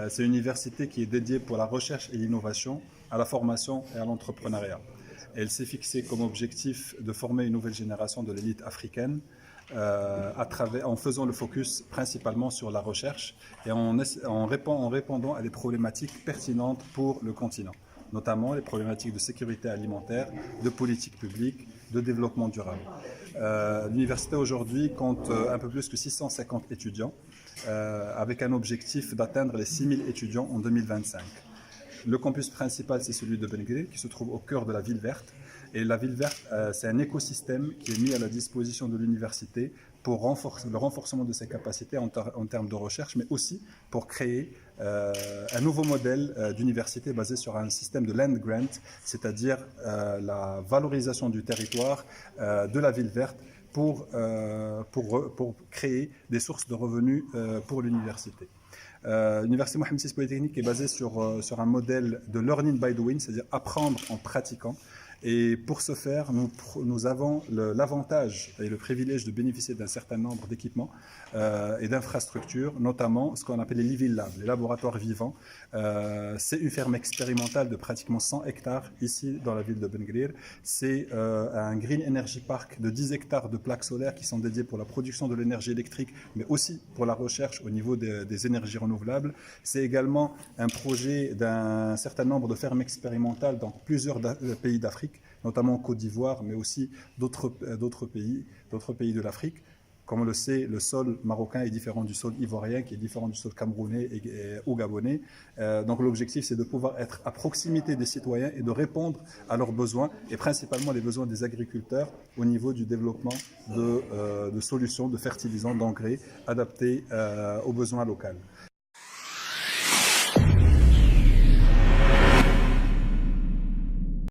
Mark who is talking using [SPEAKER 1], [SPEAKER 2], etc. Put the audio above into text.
[SPEAKER 1] C'est une université qui est dédiée pour la recherche et l'innovation, à la formation et à l'entrepreneuriat. Elle s'est fixée comme objectif de former une nouvelle génération de l'élite africaine en faisant le focus principalement sur la recherche et en répondant à des problématiques pertinentes pour le continent, notamment les problématiques de sécurité alimentaire, de politique publique, de développement durable. L'université aujourd'hui compte un peu plus que 650 étudiants, avec un objectif d'atteindre les 6000 étudiants en 2025. Le campus principal, c'est celui de Ben Guerir, qui se trouve au cœur de la ville verte. Et la ville verte, c'est un écosystème qui est mis à la disposition de l'université pour le renforcement de ses capacités en termes de recherche, mais aussi pour créer un nouveau modèle d'université basé sur un système de land grant, c'est-à-dire la valorisation du territoire de la ville verte pour créer des sources de revenus pour l'université. L'université Mohamed VI Polytechnique est basée sur un modèle de learning by doing, c'est-à-dire apprendre en pratiquant. Et pour ce faire, nous avons l'avantage et le privilège de bénéficier d'un certain nombre d'équipements et d'infrastructures, notamment ce qu'on appelle les Living Labs, les laboratoires vivants. C'est une ferme expérimentale de pratiquement 100 hectares ici dans la ville de Ben Guerir. C'est un Green Energy Park de 10 hectares de plaques solaires qui sont dédiées pour la production de l'énergie électrique, mais aussi pour la recherche au niveau des énergies renouvelables. C'est également un projet d'un certain nombre de fermes expérimentales dans plusieurs pays d'Afrique, notamment en Côte d'Ivoire, mais aussi d'autres pays de l'Afrique. Comme on le sait, le sol marocain est différent du sol ivoirien, qui est différent du sol camerounais ou gabonais. Donc l'objectif, c'est de pouvoir être à proximité des citoyens et de répondre à leurs besoins, et principalement les besoins des agriculteurs au niveau du développement de solutions, de fertilisants, d'engrais adaptés aux besoins locaux.